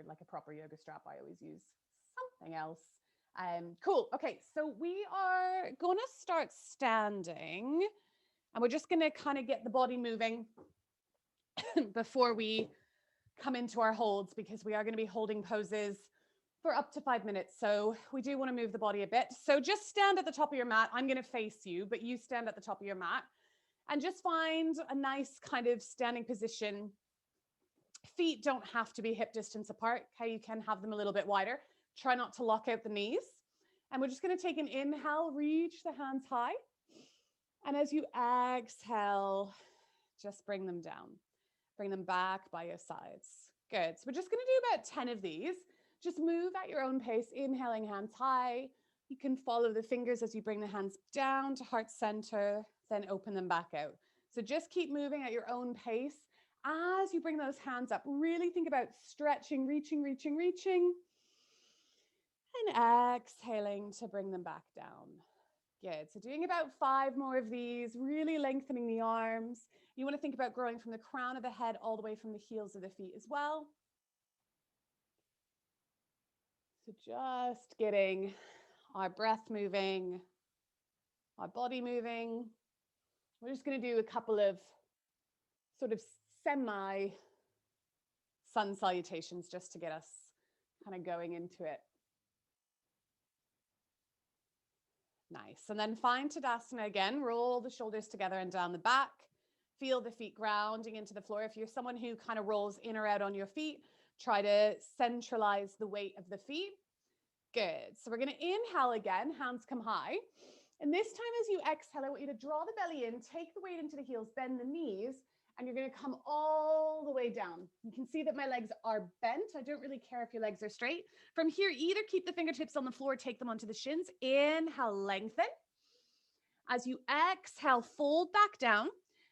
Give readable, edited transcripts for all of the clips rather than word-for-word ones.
like a proper yoga strap. I always use something else. Cool. Okay, so we are gonna start standing, and we're just gonna kind of get the body moving before we come into our holds, because we are going to be holding poses for up to 5 minutes. So we do want to move the body a bit. So just stand at the top of your mat. I'm going to face you, but you stand at the top of your mat and just find a nice kind of standing position. Feet don't have to be hip distance apart. Okay, you can have them a little bit wider. Try not to lock out the knees. And we're just going to take an inhale, reach the hands high. And as you exhale, just bring them down. Bring them back by your sides. Good. So we're just going to do about 10 of these. Just move at your own pace, inhaling hands high. You can follow the fingers as you bring the hands down to heart center, then open them back out. So just keep moving at your own pace. As you bring those hands up, really think about stretching, reaching, reaching, reaching. And exhaling to bring them back down. Good. So doing about 5 more of these, really lengthening the arms. You want to think about growing from the crown of the head all the way from the heels of the feet as well. So just getting our breath moving, our body moving. We're just going to do a couple of sort of semi sun salutations just to get us kind of going into it. Nice. And then find Tadasana again. Roll the shoulders together and down the back. Feel the feet grounding into the floor. If you're someone who kind of rolls in or out on your feet, try to centralize the weight of the feet. Good. So we're going to inhale again. Hands come high. And this time as you exhale, I want you to draw the belly in, take the weight into the heels, bend the knees, and you're going to come all the way down. You can see that my legs are bent. I don't really care if your legs are straight. From here, either keep the fingertips on the floor, take them onto the shins. Inhale, lengthen. As you exhale, fold back down.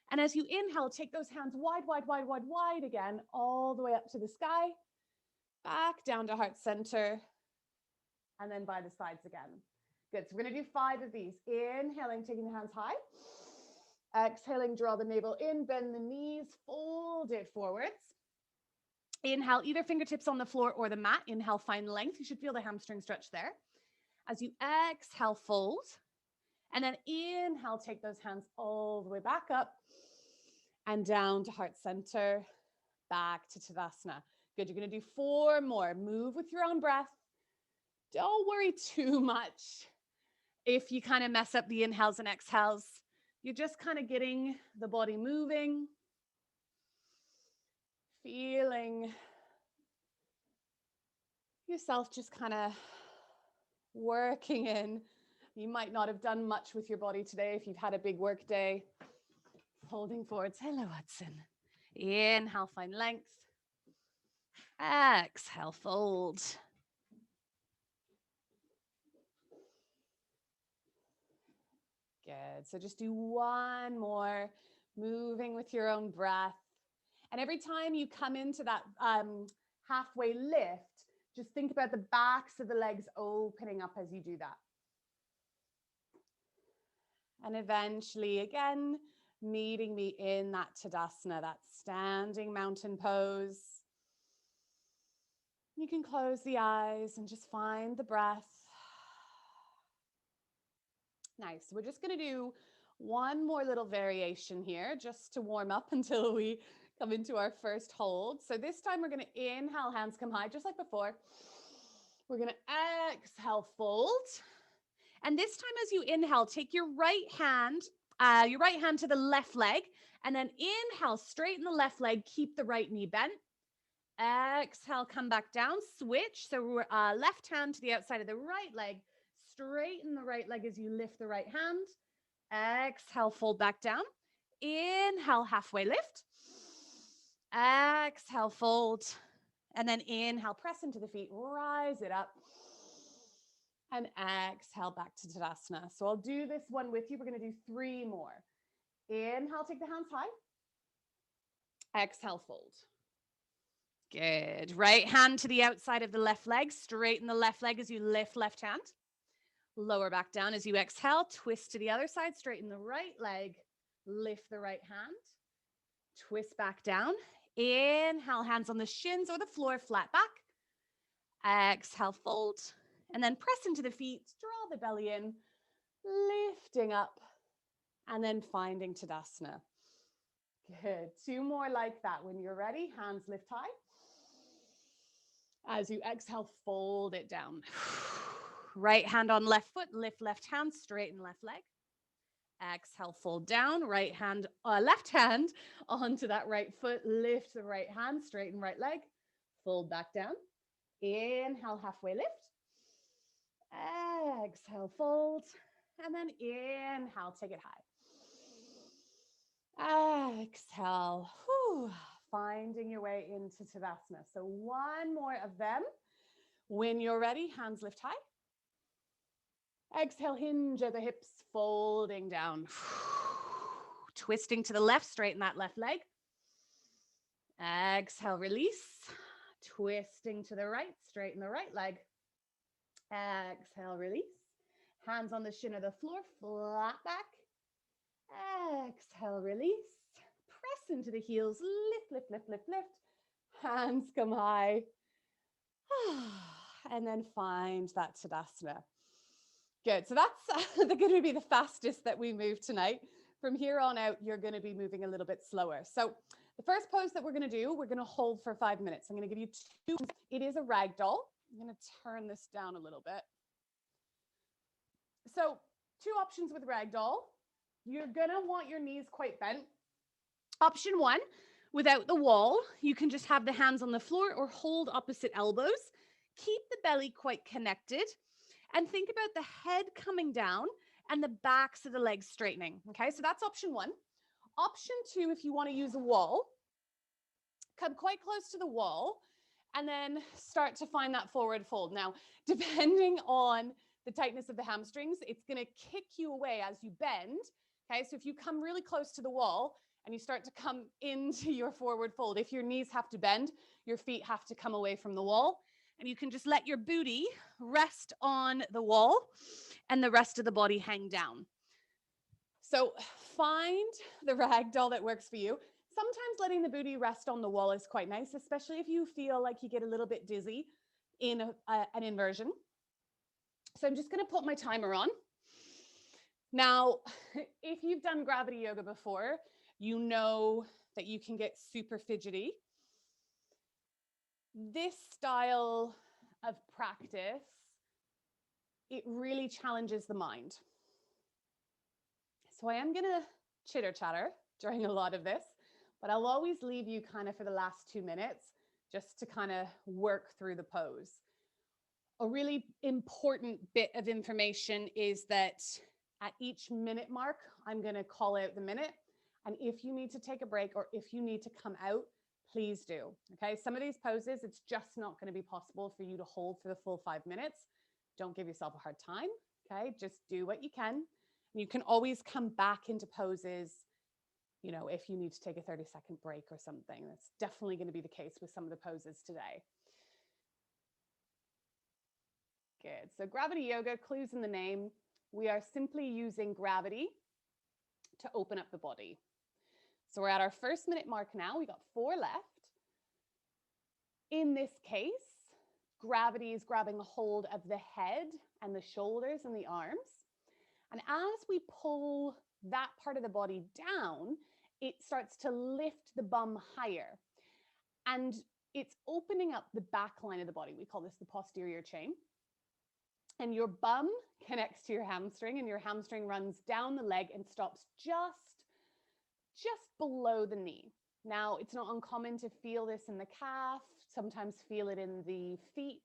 And as you inhale, take those hands wide, wide, wide, wide, wide again, all the way up to the sky, back down to heart center, and then by the sides again. Good. So we're going to do 5 of these. Inhaling, taking the hands high. Exhaling, draw the navel in, bend the knees, fold it forwards. Inhale, either fingertips on the floor or the mat. Inhale, find length. You should feel the hamstring stretch there. As you exhale, fold. And then inhale, take those hands all the way back up and down to heart center, back to Tadasana. Good. You're going to do 4 more. Move with your own breath. Don't worry too much if you kind of mess up the inhales and exhales. You're just kind of getting the body moving, feeling yourself just kind of working in. You might not have done much with your body today if you've had a big work day. Holding forwards. Hello, Hudson. Inhale, find length. Exhale, fold. Good. So just do 1 more, moving with your own breath. And every time you come into that halfway lift, just think about the backs of the legs opening up as you do that. And eventually, again, meeting me in that Tadasana, that standing mountain pose. You can close the eyes and just find the breath. Nice. We're just going to do 1 more little variation here just to warm up until we come into our first hold. So this time we're going to inhale, hands come high, just like before. We're going to exhale, fold. And this time as you inhale, take your right hand to the left leg, and then inhale, straighten the left leg, keep the right knee bent. Exhale, come back down, switch. So left hand to the outside of the right leg. Straighten the right leg as you lift the right hand. Exhale, fold back down. Inhale, halfway lift. Exhale, fold. And then inhale, press into the feet, rise it up. And exhale, back to Tadasana. So I'll do this one with you. We're going to do 3 more. Inhale, take the hands high. Exhale, fold. Good. Right hand to the outside of the left leg. Straighten the left leg as you lift left hand. Lower back down as you exhale, twist to the other side, straighten the right leg, lift the right hand, twist back down. Inhale, hands on the shins or the floor, flat back. Exhale, fold. And then press into the feet, draw the belly in, lifting up, and then finding Tadasana. Good. 2 more like that. When you're ready, hands lift high. As you exhale, fold it down. Right hand on left foot, lift left hand, straighten left leg. Exhale, fold down, left hand onto that right foot, lift the right hand, straighten right leg, fold back down. Inhale, halfway lift. Exhale, fold. And then inhale, take it high. Exhale. Whew. Finding your way into Tadasana. So 1 more of them. When you're ready, hands lift high. Exhale, hinge at the hips, folding down. Twisting to the left, straighten that left leg. Exhale, release. Twisting to the right, straighten the right leg. Exhale, release. Hands on the shin of the floor, flat back. Exhale, release. Press into the heels, lift, lift, lift, lift, lift. Hands come high. And then find that Tadasana. Good. So that's going to be the fastest that we move tonight. From here on out, you're going to be moving a little bit slower. So the first pose that we're going to do, we're going to hold for 5 minutes. I'm going to give you 2. It is a ragdoll. I'm going to turn this down a little bit. So 2 options with ragdoll. You're going to want your knees quite bent. Option 1, without the wall, you can just have the hands on the floor or hold opposite elbows. Keep the belly quite connected. And think about the head coming down and the backs of the legs straightening. Okay, so that's option 1. Option 2, if you want to use a wall, come quite close to the wall and then start to find that forward fold. Now, depending on the tightness of the hamstrings, it's going to kick you away as you bend. Okay, so if you come really close to the wall and you start to come into your forward fold, if your knees have to bend, your feet have to come away from the wall. And you can just let your booty rest on the wall and the rest of the body hang down. So find the ragdoll that works for you. Sometimes letting the booty rest on the wall is quite nice, especially if you feel like you get a little bit dizzy in an inversion. So I'm just going to put my timer on. Now, if you've done gravity yoga before, you know that you can get super fidgety. This style of practice, it really challenges the mind. So I am going to chitter chatter during a lot of this, but I'll always leave you kind of for the last 2 minutes just to kind of work through the pose. A really important bit of information is that at each minute mark, I'm going to call out the minute. And if you need to take a break or if you need to come out, please do. Okay, some of these poses, it's just not going to be possible for you to hold for the full 5 minutes. Don't give yourself a hard time. Okay, just do what you can. And you can always come back into poses, you know, if you need to take a 30-second break or something. That's definitely going to be the case with some of the poses today. Good. So gravity yoga, clues in the name. We are simply using gravity to open up the body. So we're at our first minute mark now. We got 4 left. In this case, gravity is grabbing a hold of the head and the shoulders and the arms. And as we pull that part of the body down, it starts to lift the bum higher. And it's opening up the back line of the body. We call this the posterior chain. And your bum connects to your hamstring, and your hamstring runs down the leg and stops just below the knee. Now, it's not uncommon to feel this in the calf, sometimes feel it in the feet.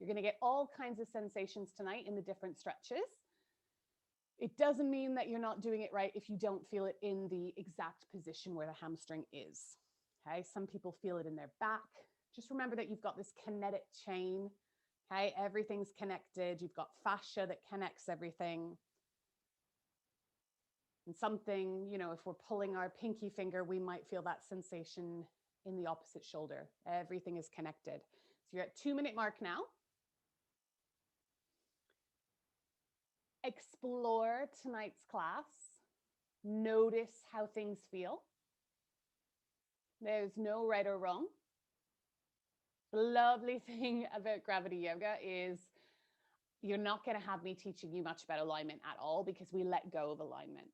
You're going to get all kinds of sensations tonight in the different stretches. It doesn't mean that you're not doing it right if you don't feel it in the exact position where the hamstring is. Okay, some people feel it in their back. Just remember that you've got this kinetic chain. Okay, everything's connected. You've got fascia that connects everything. And something, you know, if we're pulling our pinky finger, we might feel that sensation in the opposite shoulder. Everything is connected. So you're at 2 minute mark now. Explore tonight's class. Notice how things feel. There's no right or wrong. The lovely thing about gravity yoga is you're not going to have me teaching you much about alignment at all because we let go of alignment.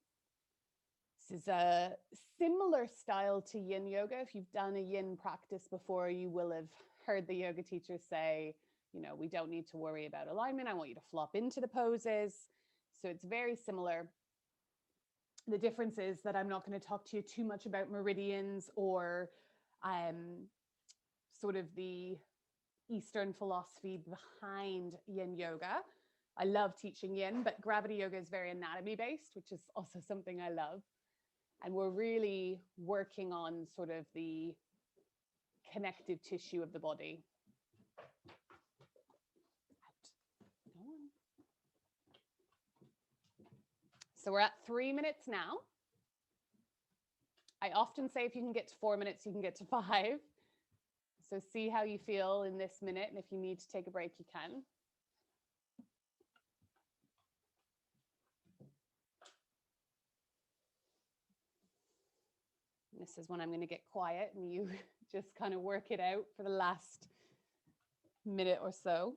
This is a similar style to yin yoga. If you've done a yin practice before, you will have heard the yoga teachers say, you know, we don't need to worry about alignment. I want you to flop into the poses. So it's very similar. The difference is that I'm not going to talk to you too much about meridians or sort of the Eastern philosophy behind yin yoga. I love teaching yin, but gravity yoga is very anatomy based, which is also something I love. And we're really working on sort of the connective tissue of the body. So we're at 3 minutes now. I often say if you can get to 4 minutes, you can get to 5. So see how you feel in this minute. And if you need to take a break, you can. This is when I'm going to get quiet and you just kind of work it out for the last minute or so.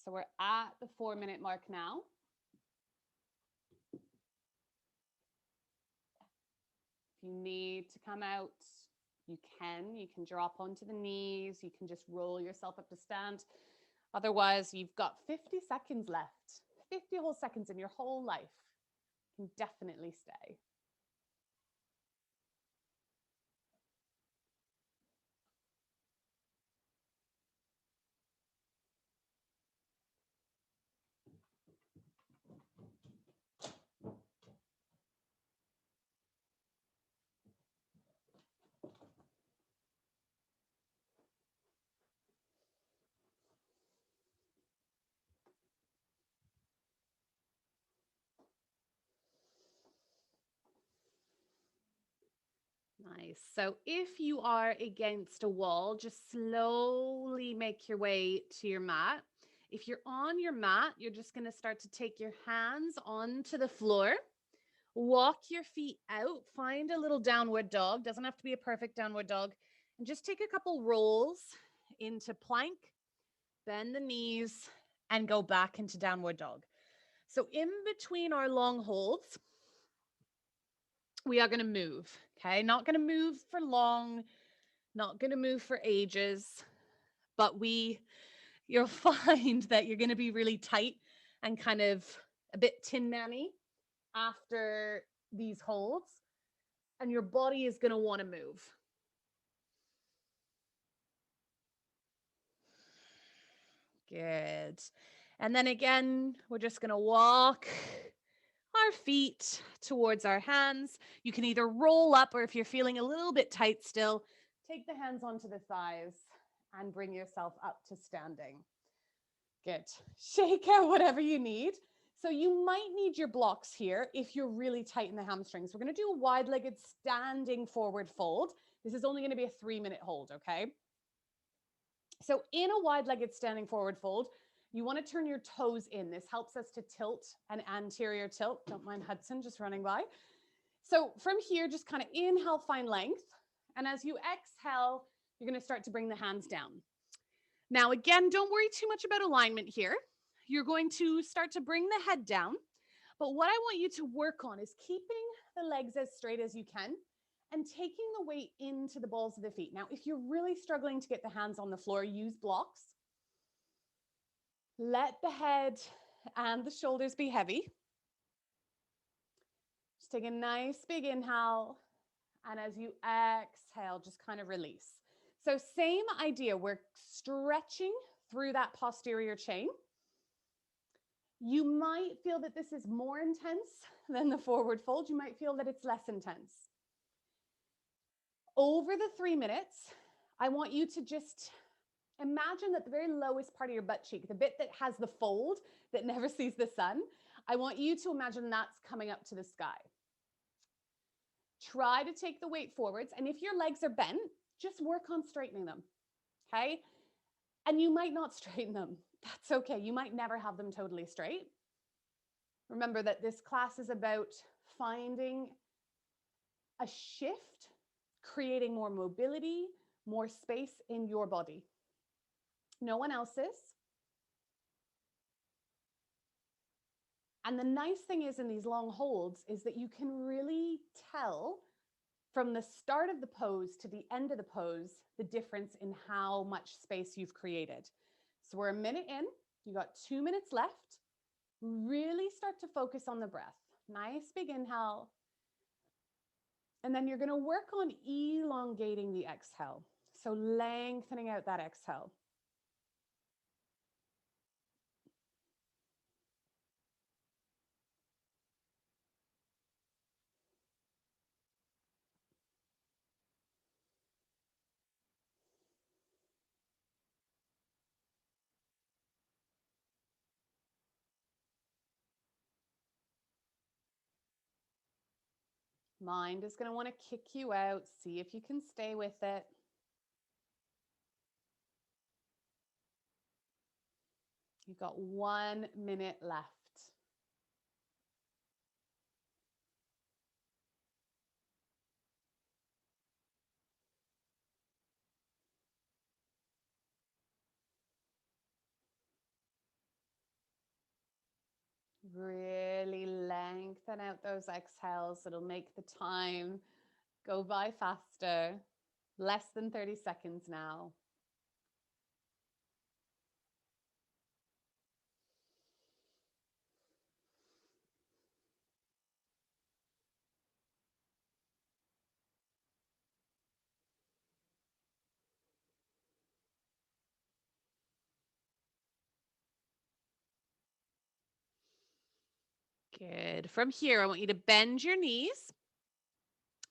So we're at the 4 minute mark now. If you need to come out, you can drop onto the knees. You can just roll yourself up to stand. Otherwise, you've got 50 seconds left, 50 whole seconds in your whole life. You can definitely stay. Nice. So if you are against a wall, just slowly make your way to your mat. If you're on your mat, you're just going to start to take your hands onto the floor, walk your feet out, find a little downward dog. Doesn't have to be a perfect downward dog. And just take a couple rolls into plank, bend the knees, and go back into downward dog. So in between our long holds, we are going to move, okay? Not going to move for long, not going to move for ages, but you'll find that you're going to be really tight and kind of a bit Tin Man-y after these holds, and your body is going to want to move. Good. And then again, we're just going to walk our feet towards our hands. You can either roll up, or if you're feeling a little bit tight still, take the hands onto the thighs and bring yourself up to standing. Good. Shake out whatever you need. So you might need your blocks here if you're really tight in the hamstrings. We're going to do a wide-legged standing forward fold. This is only going to be a 3-minute hold, okay? So in a wide-legged standing forward fold, you want to turn your toes in. This helps us to tilt an anterior tilt. Don't mind Hudson just running by. So from here, just kind of inhale, find length. And as you exhale, you're going to start to bring the hands down. Now, again, don't worry too much about alignment here. You're going to start to bring the head down. But what I want you to work on is keeping the legs as straight as you can and taking the weight into the balls of the feet. Now, if you're really struggling to get the hands on the floor, use blocks. Let the head and the shoulders be heavy. Just take a nice big inhale. And as you exhale, just kind of release. So same idea, we're stretching through that posterior chain. You might feel that this is more intense than the forward fold. You might feel that it's less intense. Over the 3 minutes, I want you to just Imagine that the very lowest part of your butt cheek, the bit that has the fold that never sees the sun, I want you to imagine that's coming up to the sky. Try to take the weight forwards. And if your legs are bent, just work on straightening them. Okay. And you might not straighten them. That's okay. You might never have them totally straight. Remember that this class is about finding a shift, creating more mobility, more space in your body. No one else's. And the nice thing is in these long holds is that you can really tell from the start of the pose to the end of the pose, the difference in how much space you've created. So we're a minute in, you got 2 minutes left. Really start to focus on the breath. Nice big inhale. And then you're going to work on elongating the exhale. So lengthening out that exhale. Mind is going to want to kick you out. See if you can stay with it. You've got 1 minute left. Really lengthen out those exhales. It'll make the time go by faster. Less than 30 seconds now. Good. From here, I want you to bend your knees.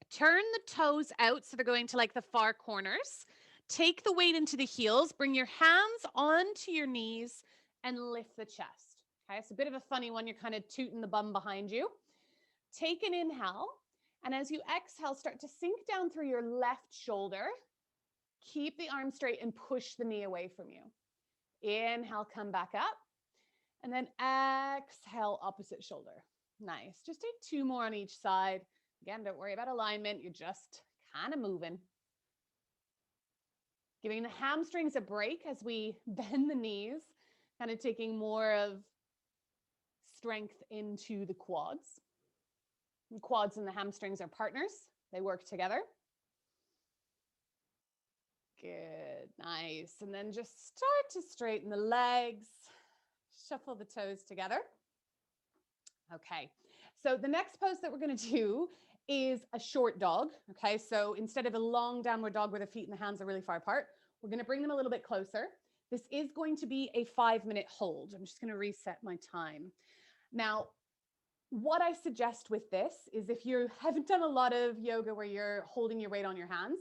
Turn the toes out so they're going to like the far corners. Take the weight into the heels. Bring your hands onto your knees and lift the chest. Okay, it's a bit of a funny one. You're kind of tooting the bum behind you. Take an inhale. And as you exhale, start to sink down through your left shoulder. Keep the arm straight and push the knee away from you. Inhale, come back up. And then exhale, opposite shoulder. Nice. Just take 2 more on each side. Again, don't worry about alignment. You're just kind of moving. Giving the hamstrings a break as we bend the knees, kind of taking more of strength into the quads. The quads and the hamstrings are partners. They work together. Good, nice. And then just start to straighten the legs, shuffle the toes together. Okay, so the next pose that we're going to do is a short dog. Okay, so instead of a long downward dog where the feet and the hands are really far apart, we're going to bring them a little bit closer. This is going to be a 5-minute hold. I'm just going to reset my time. Now, what I suggest with this is if you haven't done a lot of yoga where you're holding your weight on your hands,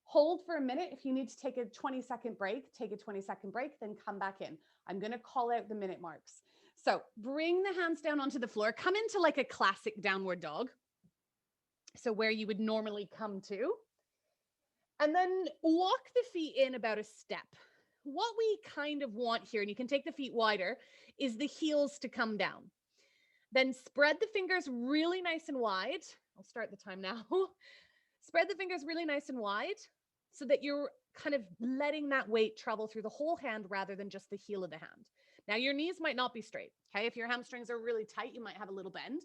hold for a minute. If you need to take a 20-second break, take a 20-second break, then come back in. I'm going to call out the minute marks. So bring the hands down onto the floor. Come into like a classic downward dog. So where you would normally come to. And then walk the feet in about a step. What we kind of want here, and you can take the feet wider, is the heels to come down. Then spread the fingers really nice and wide. I'll start the time now. Spread the fingers really nice and wide so that you're kind of letting that weight travel through the whole hand rather than just the heel of the hand. Now, your knees might not be straight. Okay, if your hamstrings are really tight, you might have a little bend.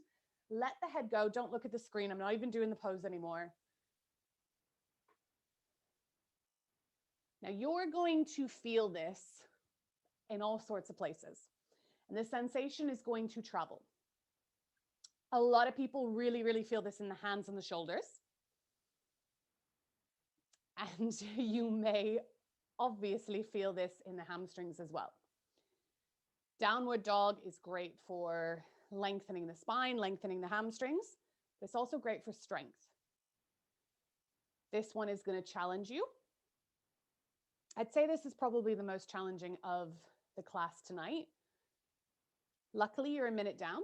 Let the head go. Don't look at the screen. I'm not even doing the pose anymore. Now, you're going to feel this in all sorts of places. And the sensation is going to travel. A lot of people really, really feel this in the hands and the shoulders. And you may obviously feel this in the hamstrings as well. Downward dog is great for lengthening the spine, lengthening the hamstrings. It's also great for strength. This one is going to challenge you. I'd say this is probably the most challenging of the class tonight. Luckily, you're a minute down.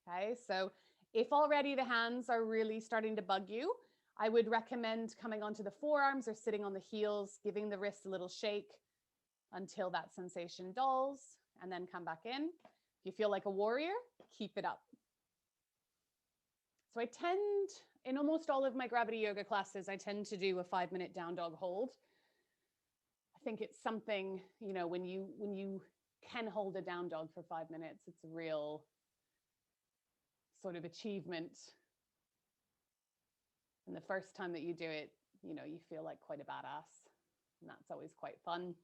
Okay, so if already the hands are really starting to bug you, I would recommend coming onto the forearms or sitting on the heels, giving the wrists a little shake until that sensation dulls, and then come back in. If you feel like a warrior, keep it up. So I tend, in almost all of my gravity yoga classes, I tend to do a 5-minute down dog hold. I think it's something, you know, when you can hold a down dog for 5 minutes, it's a real sort of achievement. And the first time that you do it, you know, you feel like quite a badass. And that's always quite fun.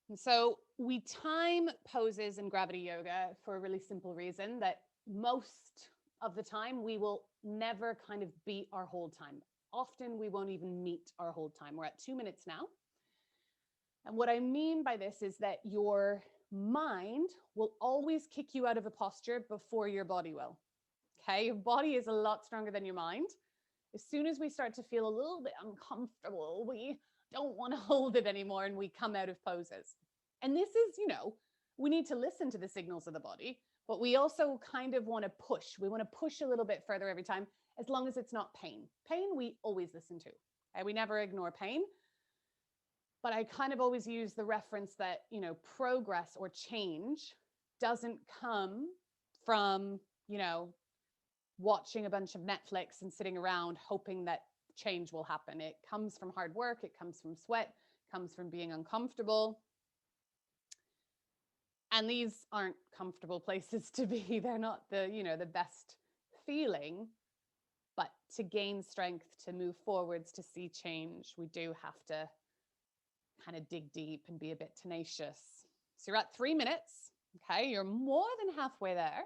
And so we time poses in gravity yoga for a really simple reason that most of the time we will never kind of beat our hold time. Often we won't even meet our hold time. We're at 2 minutes now. And what I mean by this is that your mind will always kick you out of a posture before your body will. Okay, your body is a lot stronger than your mind. As soon as we start to feel a little bit uncomfortable, we don't want to hold it anymore and we come out of poses. And this is, you know, we need to listen to the signals of the body, but we also kind of want to push. We want to push a little bit further every time, as long as it's not pain. Pain, we always listen to. Okay? We never ignore pain. But I kind of always use the reference that, you know, progress or change doesn't come from, you know, watching a bunch of Netflix and sitting around hoping that change will happen. It comes from hard work. It comes from sweat, comes from being uncomfortable. And these aren't comfortable places to be. They're not the, you know, the best feeling, but to gain strength, to move forwards, to see change, we do have to kind of dig deep and be a bit tenacious. So you're at 3 minutes. Okay, you're more than halfway there.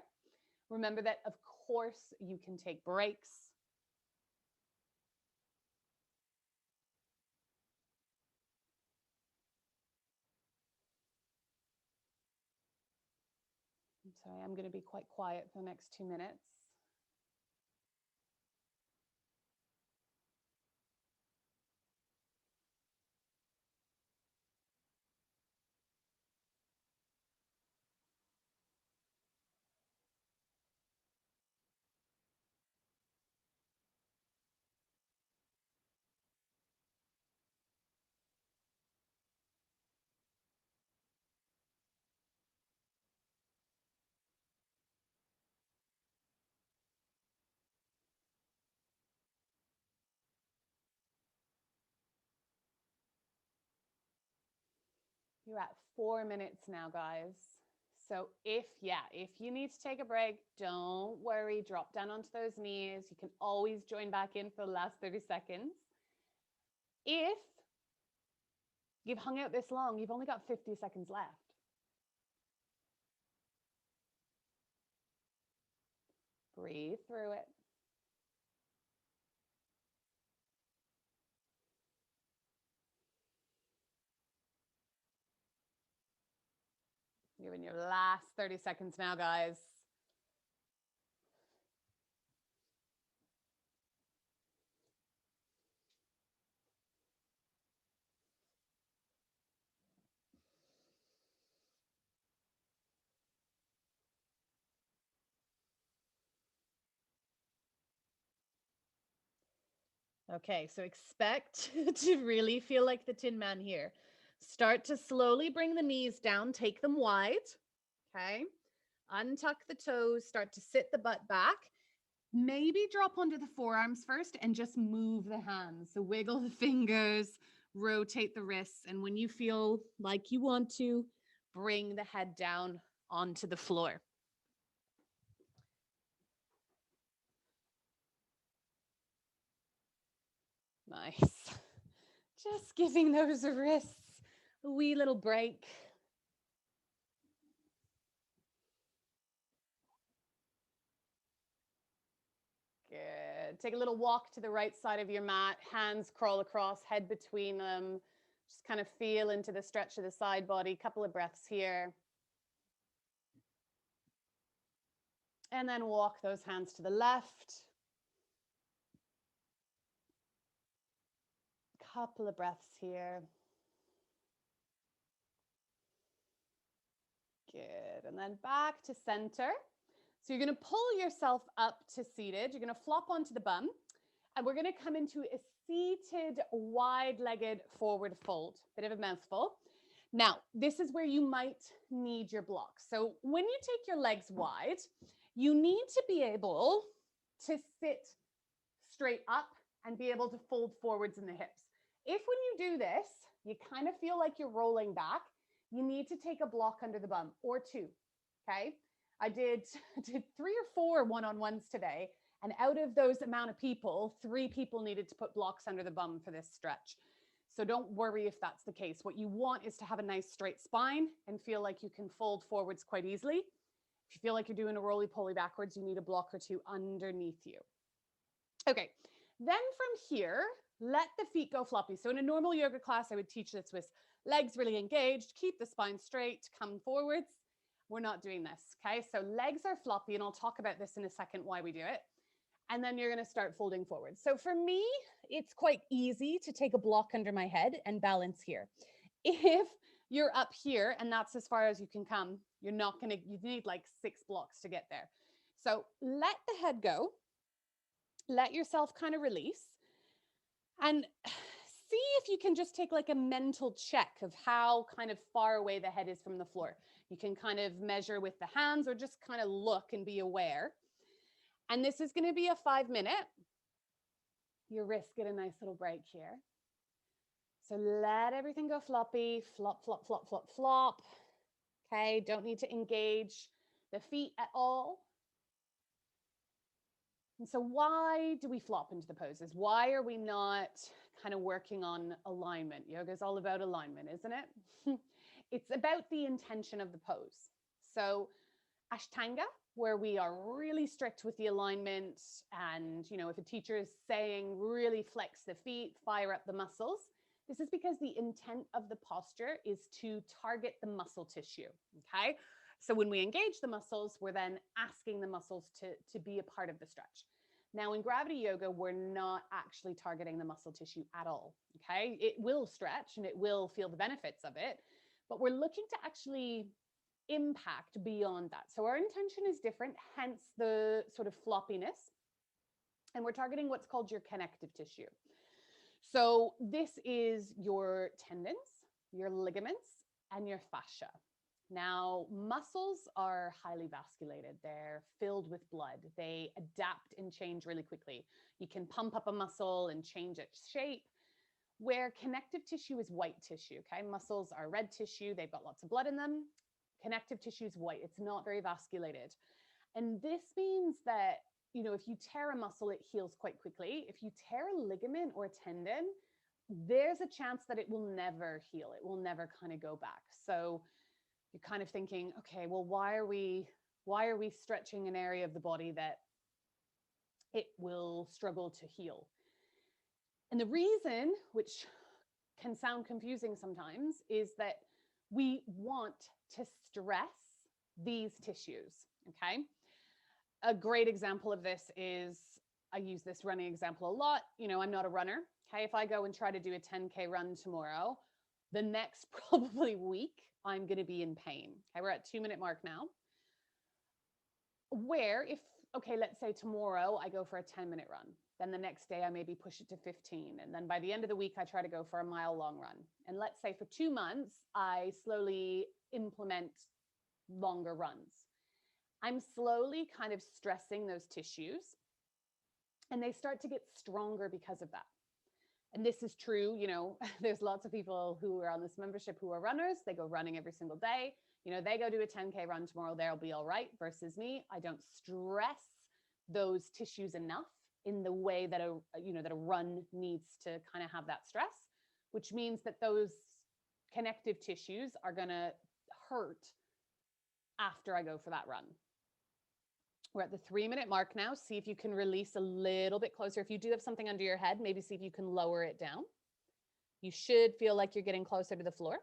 Remember that, of course, you can take breaks. So I am going to be quite quiet for the next 2 minutes. You're at 4 minutes now, guys. So if you need to take a break, don't worry, drop down onto those knees. You can always join back in for the last 30 seconds. If you've hung out this long, you've only got 50 seconds left. Breathe through it. You're in your last 30 seconds now, guys. Okay, so expect to really feel like the Tin Man here. Start to slowly bring the knees down, take them wide. Okay, untuck the toes, start to sit the butt back. Maybe drop onto the forearms first and just move the hands. So wiggle the fingers, rotate the wrists. And when you feel like you want to, bring the head down onto the floor. Nice. Just giving those wrists a wee little break. Good. Take a little walk to the right side of your mat. Hands crawl across, head between them. Just kind of feel into the stretch of the side body. Couple of breaths here. And then walk those hands to the left. couple of breaths here. Good. And then back to center. So you're going to pull yourself up to seated. You're going to flop onto the bum. And we're going to come into a seated, wide-legged forward fold. Bit of a mouthful. Now, this is where you might need your blocks. So when you take your legs wide, you need to be able to sit straight up and be able to fold forwards in the hips. If when you do this, you kind of feel like you're rolling back, you need to take a block under the bum or two, okay? I did 3 or 4 one-on-ones today, and out of those amount of people, 3 people needed to put blocks under the bum for this stretch. So don't worry if that's the case. What you want is to have a nice straight spine and feel like you can fold forwards quite easily. If you feel like you're doing a roly-poly backwards, you need a block or 2 underneath you. Okay, then from here, let the feet go floppy. So in a normal yoga class, I would teach this with legs really engaged, keep the spine straight, come forwards. We're not doing this, okay? So legs are floppy, and I'll talk about this in a second why we do it. And then you're gonna start folding forward. So for me, it's quite easy to take a block under my head and balance here. If you're up here and that's as far as you can come, you need like 6 blocks to get there. So let the head go, let yourself kind of release, and see if you can just take like a mental check of how kind of far away the head is from the floor. You can kind of measure with the hands or just kind of look and be aware. And this is going to be a 5-minute. Your wrists get a nice little break here. So let everything go floppy, flop, flop, flop, flop, flop. Okay, don't need to engage the feet at all. And so why do we flop into the poses? Why are we not kind of working on alignment? Yoga is all about alignment, isn't it? It's about the intention of the pose. So Ashtanga, where we are really strict with the alignment, and if a teacher is saying really flex the feet, fire up the muscles, this is because the intent of the posture is to target the muscle tissue, okay? So when we engage the muscles, we're then asking the muscles to be a part of the stretch. Now in gravity yoga, we're not actually targeting the muscle tissue at all, okay? It will stretch and it will feel the benefits of it, but we're looking to actually impact beyond that. So our intention is different, hence the sort of floppiness. And we're targeting what's called your connective tissue. So this is your tendons, your ligaments, and your fascia. Now, muscles are highly vasculated. They're filled with blood. They adapt and change really quickly. You can pump up a muscle and change its shape, where connective tissue is white tissue, okay? Muscles are red tissue. They've got lots of blood in them. Connective tissue is white. It's not very vasculated. And this means that, if you tear a muscle, it heals quite quickly. If you tear a ligament or a tendon, there's a chance that it will never heal. It will never kind of go back. So you're kind of thinking, okay, well, why are we stretching an area of the body that it will struggle to heal? And the reason, which can sound confusing sometimes, is that we want to stress these tissues, okay? A great example of this is, I use this running example a lot. I'm not a runner, okay? If I go and try to do a 10K run tomorrow, the next probably week, I'm going to be in pain. Okay, we're at 2-minute mark now. Where let's say tomorrow I go for a 10-minute run. Then the next day I maybe push it to 15. And then by the end of the week, I try to go for a mile-long run. And let's say for 2 months, I slowly implement longer runs. I'm slowly kind of stressing those tissues, and they start to get stronger because of that. And this is true, there's lots of people who are on this membership who are runners. They go running every single day. They go do a 10K run tomorrow, they'll be all right. Versus me, I don't stress those tissues enough in the way that a run needs to kind of have that stress, which means that those connective tissues are going to hurt after I go for that run. We're at the 3-minute mark now. See if you can release a little bit closer. If you do have something under your head, maybe see if you can lower it down. You should feel like you're getting closer to the floor.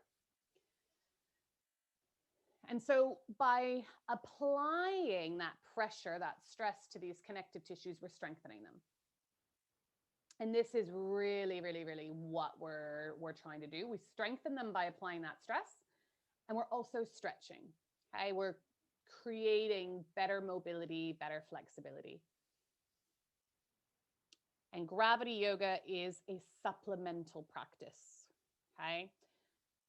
And so by applying that pressure, that stress to these connective tissues, we're strengthening them. And this is really, really, really what we're trying to do. We strengthen them by applying that stress, and we're also stretching. Okay, we're creating better mobility, better flexibility. And gravity yoga is a supplemental practice. Okay,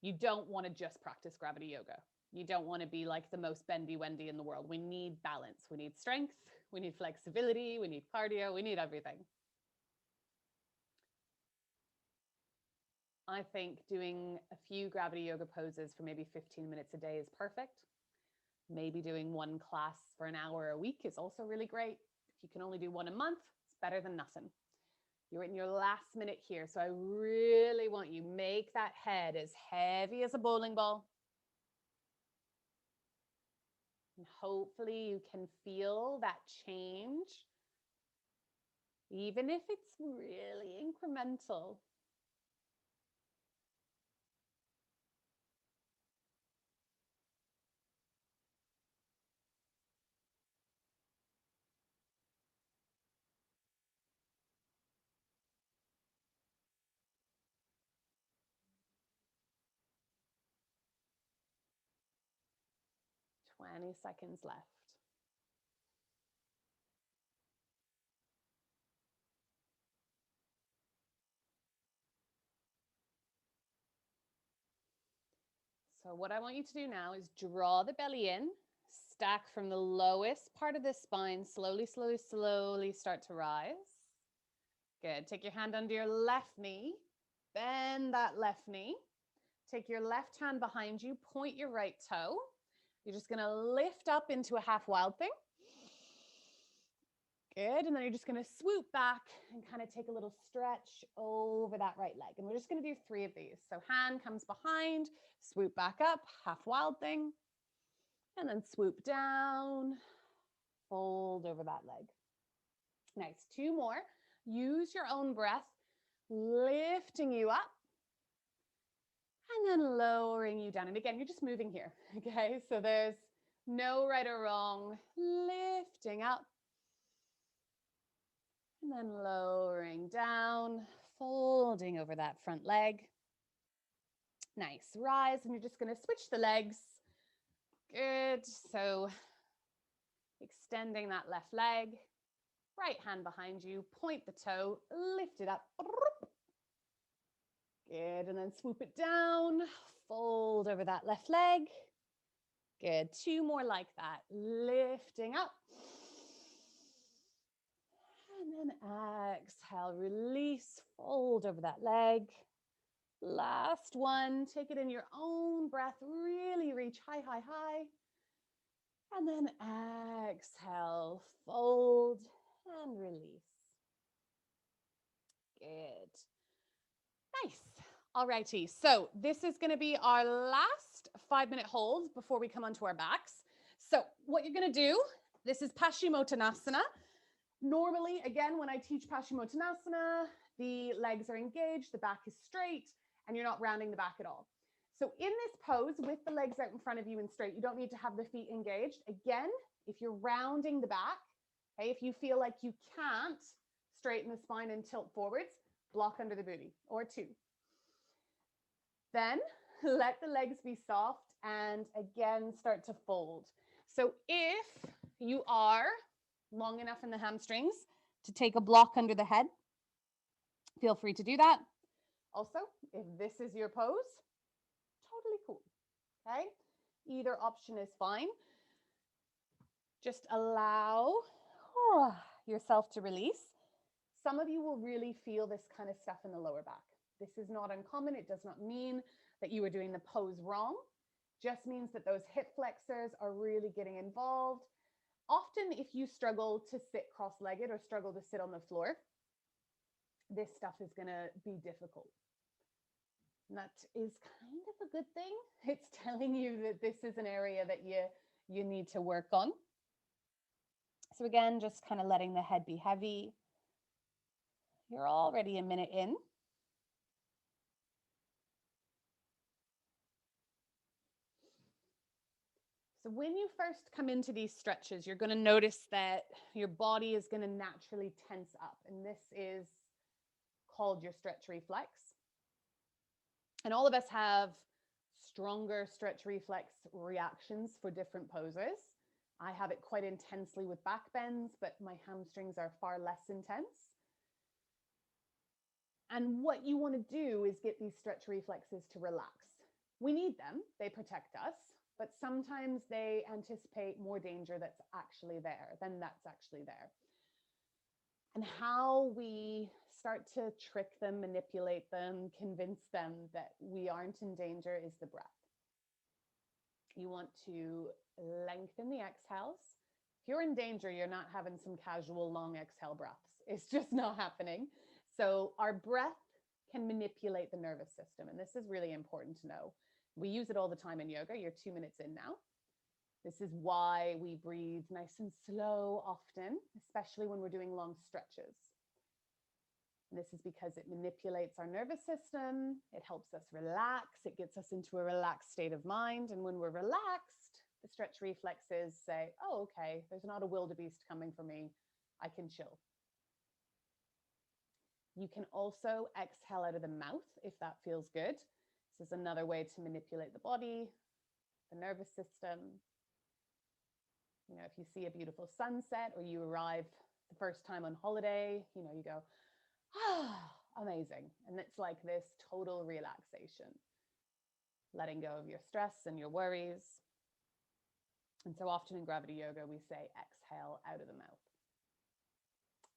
you don't want to just practice gravity yoga. You don't want to be like the most bendy Wendy in the world. We need balance. We need strength. We need flexibility. We need cardio. We need everything. I think doing a few gravity yoga poses for maybe 15 minutes a day is perfect. Maybe doing one class for an hour a week is also really great. If you can only do one a month, it's better than nothing. You're in your last minute here, so I really want you make that head as heavy as a bowling ball. And hopefully you can feel that change, even if it's really incremental. Twenty seconds left. So what I want you to do now is draw the belly in, stack from the lowest part of the spine, slowly, slowly, slowly start to rise. Good. Take your hand under your left knee, bend that left knee. Take your left hand behind you, point your right toe. You're just gonna lift up into a half wild thing. Good, and then you're just gonna swoop back and kind of take a little stretch over that right leg. And we're just gonna do 3 of these. So hand comes behind, swoop back up, half wild thing, and then swoop down, fold over that leg. Nice, 2 more. Use your own breath, lifting you up, and then lowering you down. And again, you're just moving here, okay? So there's no right or wrong. Lifting up, and then lowering down, folding over that front leg. Nice, rise, and you're just gonna switch the legs. Good, so extending that left leg, right hand behind you, point the toe, lift it up. Good, and then swoop it down, fold over that left leg. Good, 2 more like that, lifting up. And then exhale, release, fold over that leg. Last one, take it in your own breath, really reach high, high, high. And then exhale, fold and release. Good. Nice. All righty. So this is going to be our last 5-minute hold before we come onto our backs. So what you're going to do, this is Paschimottanasana. Normally, again, when I teach Paschimottanasana, the legs are engaged, the back is straight, and you're not rounding the back at all. So in this pose, with the legs out in front of you and straight, you don't need to have the feet engaged. Again, if you're rounding the back, okay, if you feel like you can't straighten the spine and tilt forwards, block under the booty, or 2. Then let the legs be soft and again start to fold. So if you are long enough in the hamstrings to take a block under the head, feel free to do that. Also, if this is your pose, totally cool, okay? Either option is fine. Just allow yourself to release. Some of you will really feel this kind of stuff in the lower back. This is not uncommon. It does not mean that you are doing the pose wrong. Just means that those hip flexors are really getting involved. Often, if you struggle to sit cross-legged or struggle to sit on the floor, this stuff is going to be difficult. And that is kind of a good thing. It's telling you that this is an area that you need to work on. So again, just kind of letting the head be heavy. You're already a minute in. So when you first come into these stretches, you're going to notice that your body is going to naturally tense up. And this is called your stretch reflex. And all of us have stronger stretch reflex reactions for different poses. I have it quite intensely with back bends, but my hamstrings are far less intense. And what you want to do is get these stretch reflexes to relax. We need them, they protect us, but sometimes they anticipate more danger that's actually there. And how we start to trick them, manipulate them, convince them that we aren't in danger is the breath. You want to lengthen the exhales. If you're in danger, you're not having some casual long exhale breaths. It's just not happening. So our breath can manipulate the nervous system. And this is really important to know. We use it all the time in yoga. You're 2 minutes in now. This is why we breathe nice and slow often, especially when we're doing long stretches. And this is because it manipulates our nervous system. It helps us relax. It gets us into a relaxed state of mind. And when we're relaxed, the stretch reflexes say, oh, okay, there's not a wildebeest coming for me. I can chill. You can also exhale out of the mouth if that feels good. This is another way to manipulate the body, the nervous system. You know, if you see a beautiful sunset or you arrive the first time on holiday, you know, you go, ah, amazing. And it's like this total relaxation, letting go of your stress and your worries. And so often in gravity yoga, we say exhale out of the mouth.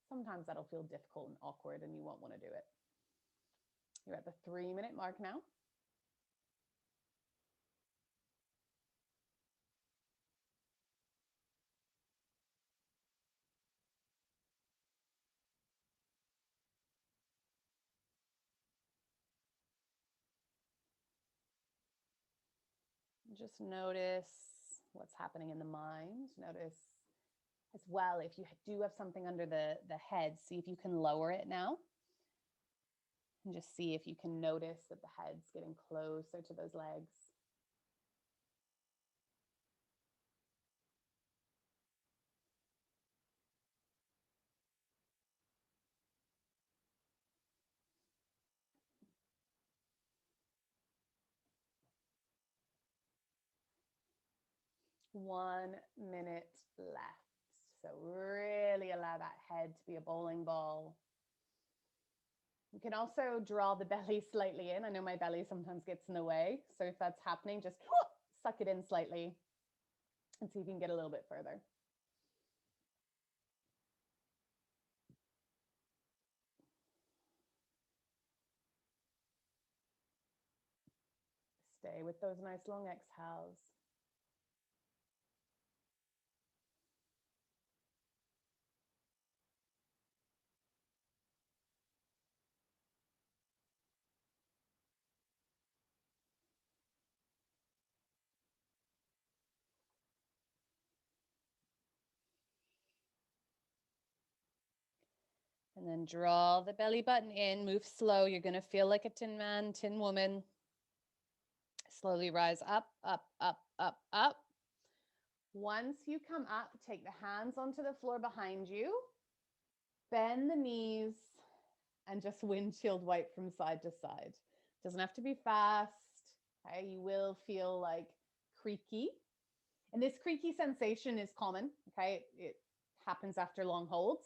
Sometimes that'll feel difficult and awkward and you won't want to do it. You're at the 3-minute mark now. Just notice what's happening in the mind. Notice as well, if you do have something under the head, see if you can lower it now. And just see if you can notice that the head's getting closer to those legs. One minute left. So really allow that head to be a bowling ball. You can also draw the belly slightly in. I know my belly sometimes gets in the way. So if that's happening, just suck it in slightly and see if you can get a little bit further. Stay with those nice long exhales. And then draw the belly button in, move slow. You're going to feel like a tin man, tin woman. Slowly rise up, up, up, up, up. Once you come up, take the hands onto the floor behind you, bend the knees, and just windshield wipe from side to side. Doesn't have to be fast. Okay? You will feel like creaky. And this creaky sensation is common. Okay? It happens after long holds,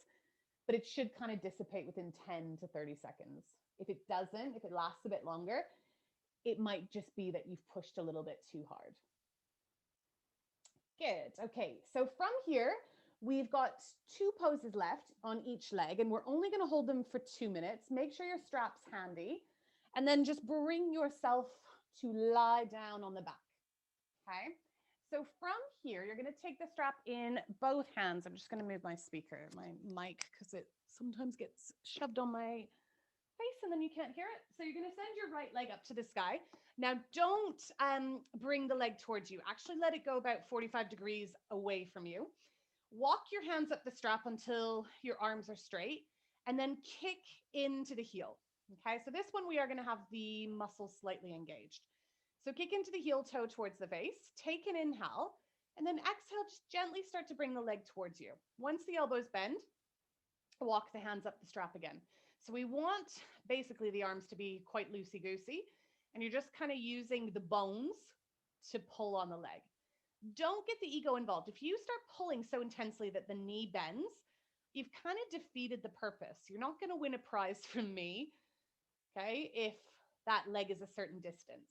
but it should kind of dissipate within 10 to 30 seconds. If it doesn't, if it lasts a bit longer, it might just be that you've pushed a little bit too hard. Good. Okay, so from here, we've got 2 poses left on each leg, and we're only going to hold them for 2 minutes. Make sure your strap's handy, and then just bring yourself to lie down on the back. Okay, so from here, you're going to take the strap in both hands. I'm just going to move my speaker, my mic, because it sometimes gets shoved on my face and then you can't hear it. So you're going to send your right leg up to the sky. Now, don't bring the leg towards you. Actually, let it go about 45 degrees away from you. Walk your hands up the strap until your arms are straight and then kick into the heel. Okay, so this one we are going to have the muscles slightly engaged. So kick into the heel toe towards the face, take an inhale, and then exhale, just gently start to bring the leg towards you. Once the elbows bend, walk the hands up the strap again. So we want basically the arms to be quite loosey-goosey, and you're just kind of using the bones to pull on the leg. Don't get the ego involved. If you start pulling so intensely that the knee bends, you've kind of defeated the purpose. You're not going to win a prize from me, okay, if that leg is a certain distance.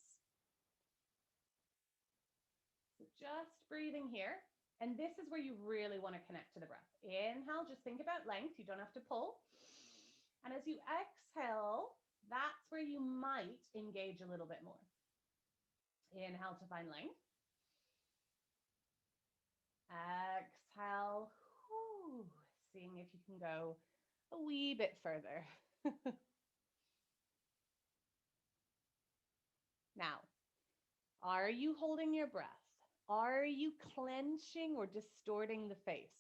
So just breathing here. And this is where you really want to connect to the breath. Inhale, just think about length. You don't have to pull. And as you exhale, that's where you might engage a little bit more. Inhale to find length. Exhale, whew, seeing if you can go a wee bit further. Now, are you holding your breath? Are you clenching or distorting the face?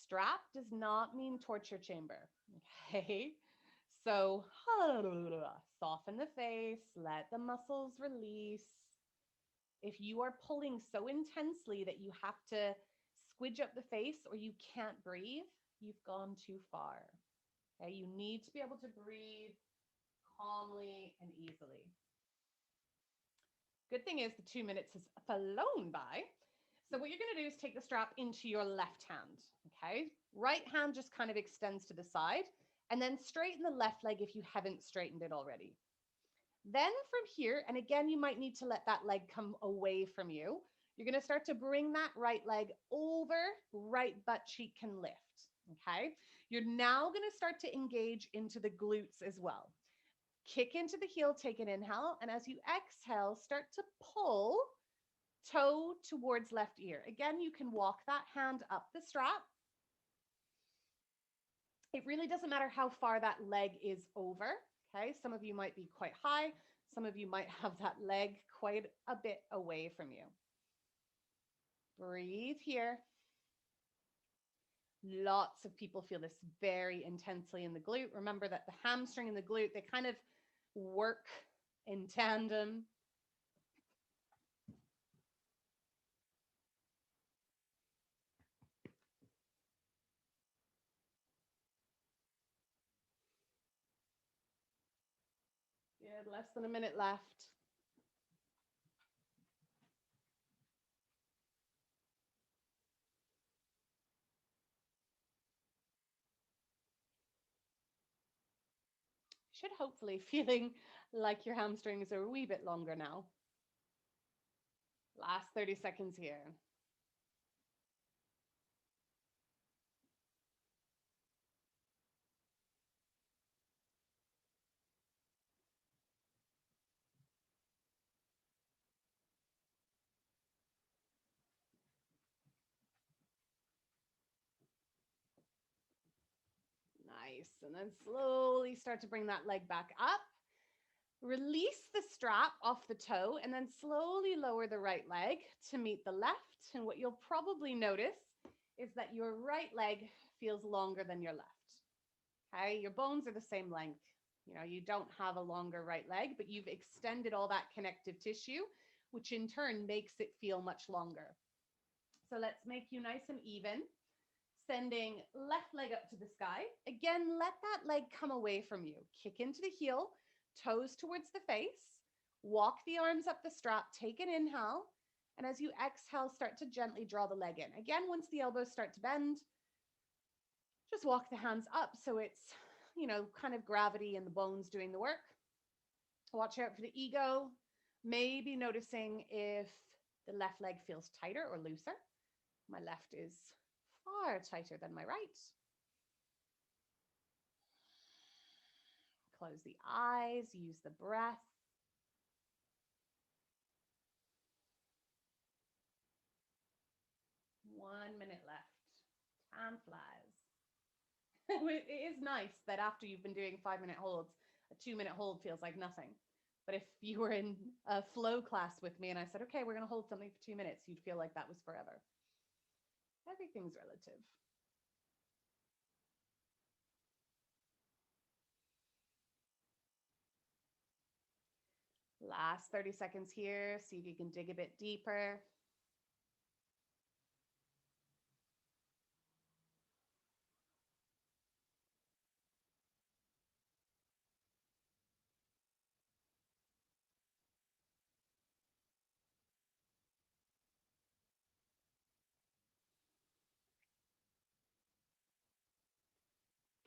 Strap does not mean torture chamber, okay? So soften the face, let the muscles release. If you are pulling so intensely that you have to squidge up the face or you can't breathe, you've gone too far. Okay, you need to be able to breathe calmly and easily. Good thing is the 2 minutes has flown by. So what you're going to do is take the strap into your left hand, okay? Right hand just kind of extends to the side, and then straighten the left leg if you haven't straightened it already. Then from here, and again, you might need to let that leg come away from you. You're going to start to bring that right leg over, right butt cheek can lift, okay? You're now going to start to engage into the glutes as well. Kick into the heel, take an inhale, and as you exhale, start to pull toe towards left ear. Again, you can walk that hand up the strap. It really doesn't matter how far that leg is over. Okay, some of you might be quite high. Some of you might have that leg quite a bit away from you. Breathe here. Lots of people feel this very intensely in the glute. Remember that the hamstring and the glute, they kind of work in tandem. Good, less than a minute left. Should hopefully feeling like your hamstrings are a wee bit longer now. Last 30 seconds here. Nice. And then slowly start to bring that leg back up. Release the strap off the toe and then slowly lower the right leg to meet the left. And what you'll probably notice is that your right leg feels longer than your left. Okay, your bones are the same length. You know, you don't have a longer right leg, but you've extended all that connective tissue, which in turn makes it feel much longer. So let's make you nice and even. Sending left leg up to the sky. Again, let that leg come away from you. Kick into the heel, toes towards the face. Walk the arms up the strap, take an inhale. And as you exhale, start to gently draw the leg in. Again, once the elbows start to bend, just walk the hands up so it's, you know, kind of gravity and the bones doing the work. Watch out for the ego. Maybe noticing if the left leg feels tighter or looser. My left is far tighter than my right. Close the eyes, use the breath. One minute left. Time flies. It is nice that after you've been doing 5-minute holds, a 2-minute hold feels like nothing. But if you were in a flow class with me and I said, okay, we're going to hold something for 2 minutes, you'd feel like that was forever. Everything's relative. Last 30 seconds here. See if you can dig a bit deeper.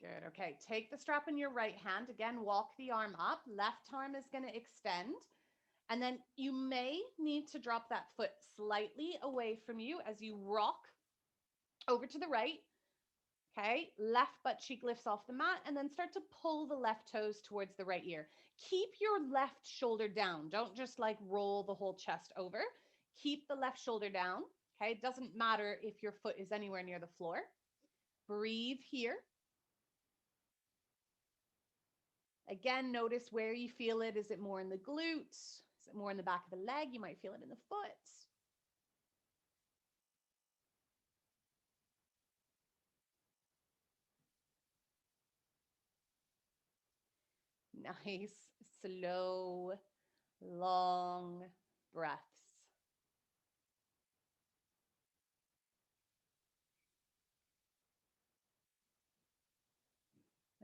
Good. Okay. Take the strap in your right hand. Again, walk the arm up. Left arm is going to extend. And then you may need to drop that foot slightly away from you as you rock over to the right. Okay. Left butt cheek lifts off the mat and then start to pull the left toes towards the right ear. Keep your left shoulder down. Don't just like roll the whole chest over. Keep the left shoulder down. Okay. It doesn't matter if your foot is anywhere near the floor. Breathe here. Again, notice where you feel it. Is it more in the glutes? Is it more in the back of the leg? You might feel it in the foot. Nice, slow, long breaths.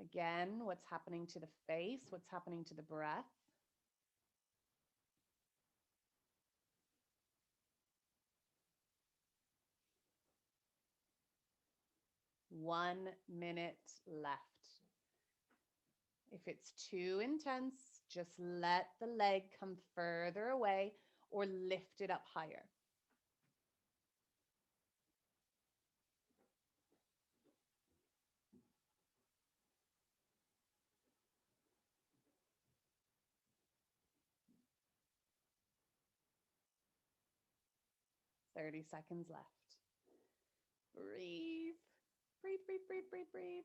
Again, what's happening to the face? What's happening to the breath? One minute left. If it's too intense, just let the leg come further away or lift it up higher. Thirty seconds left. Breathe, breathe, breathe, breathe, breathe, breathe.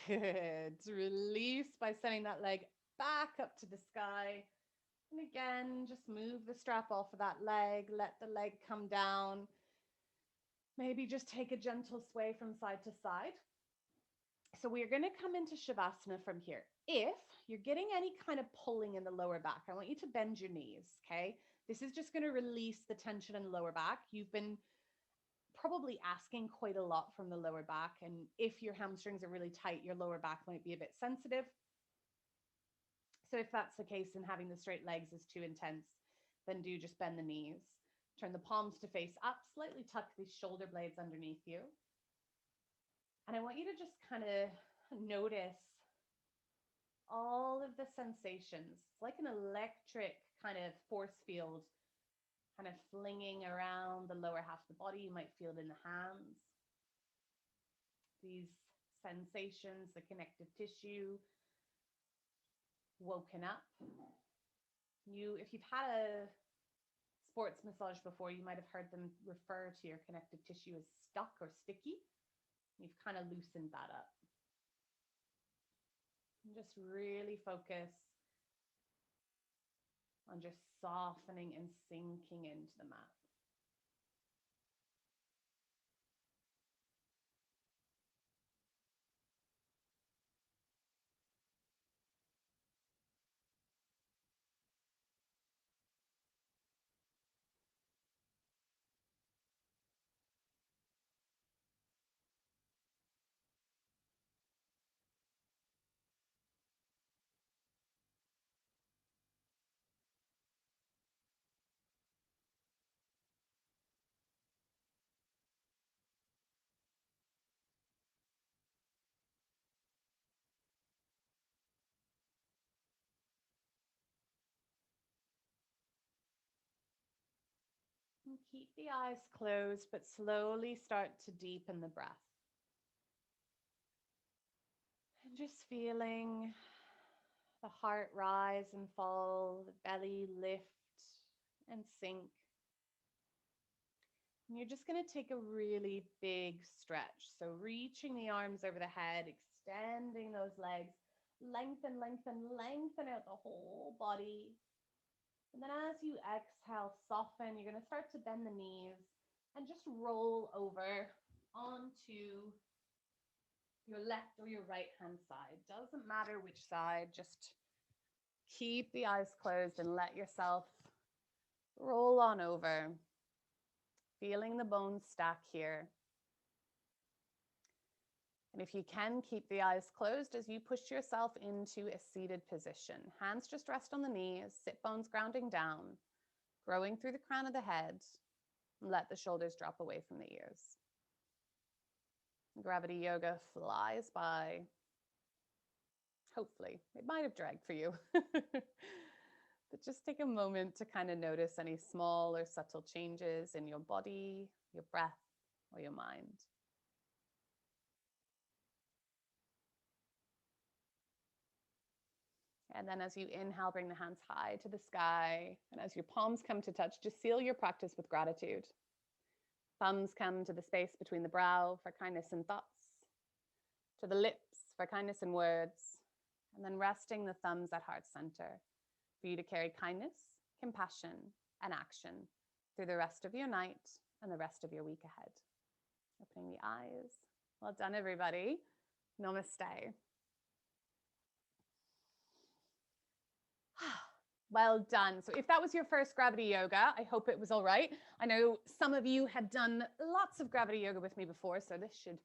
Good. Release by sending that leg back up to the sky. And again, just move the strap off of that leg. Let the leg come down. Maybe just take a gentle sway from side to side. So we're going to come into Shavasana from here. If you're getting any kind of pulling in the lower back, I want you to bend your knees, okay? This is just going to release the tension in the lower back. You've been probably asking quite a lot from the lower back. And if your hamstrings are really tight, your lower back might be a bit sensitive. So if that's the case and having the straight legs is too intense, then do just bend the knees. Turn the palms to face up, slightly tuck these shoulder blades underneath you. And I want you to just kind of notice all of the sensations. It's like an electric kind of force field kind of flinging around the lower half of the body. You might feel it in the hands. These sensations, the connective tissue, woken up. If you've had a sports massage before, you might have heard them refer to your connective tissue as stuck or sticky. You've kind of loosened that up. And just really focus on just softening and sinking into the mat. And keep the eyes closed, but slowly start to deepen the breath. And just feeling the heart rise and fall, the belly lift and sink. And you're just going to take a really big stretch. So reaching the arms over the head, extending those legs, lengthen, lengthen, lengthen out the whole body. And then as you exhale, soften, you're going to start to bend the knees and just roll over onto your left or your right hand side. Doesn't matter which side, just keep the eyes closed and let yourself roll on over. Feeling the bones stack here. And if you can, keep the eyes closed as you push yourself into a seated position. Hands just rest on the knees, sit bones grounding down, growing through the crown of the head. And let the shoulders drop away from the ears. Gravity yoga flies by. Hopefully, it might have dragged for you. But just take a moment to kind of notice any small or subtle changes in your body, your breath, or your mind. And then as you inhale, bring the hands high to the sky. And as your palms come to touch, just seal your practice with gratitude. Thumbs come to the space between the brow for kindness and thoughts, to the lips for kindness and words, and then resting the thumbs at heart center for you to carry kindness, compassion, and action through the rest of your night and the rest of your week ahead. Opening the eyes. Well done, everybody. Namaste. Well done. So if that was your first gravity yoga, I hope it was all right. I know some of you had done lots of gravity yoga with me before, so this should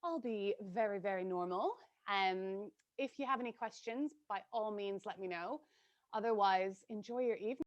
all be very, very normal. If you have any questions, by all means, let me know. Otherwise, enjoy your evening.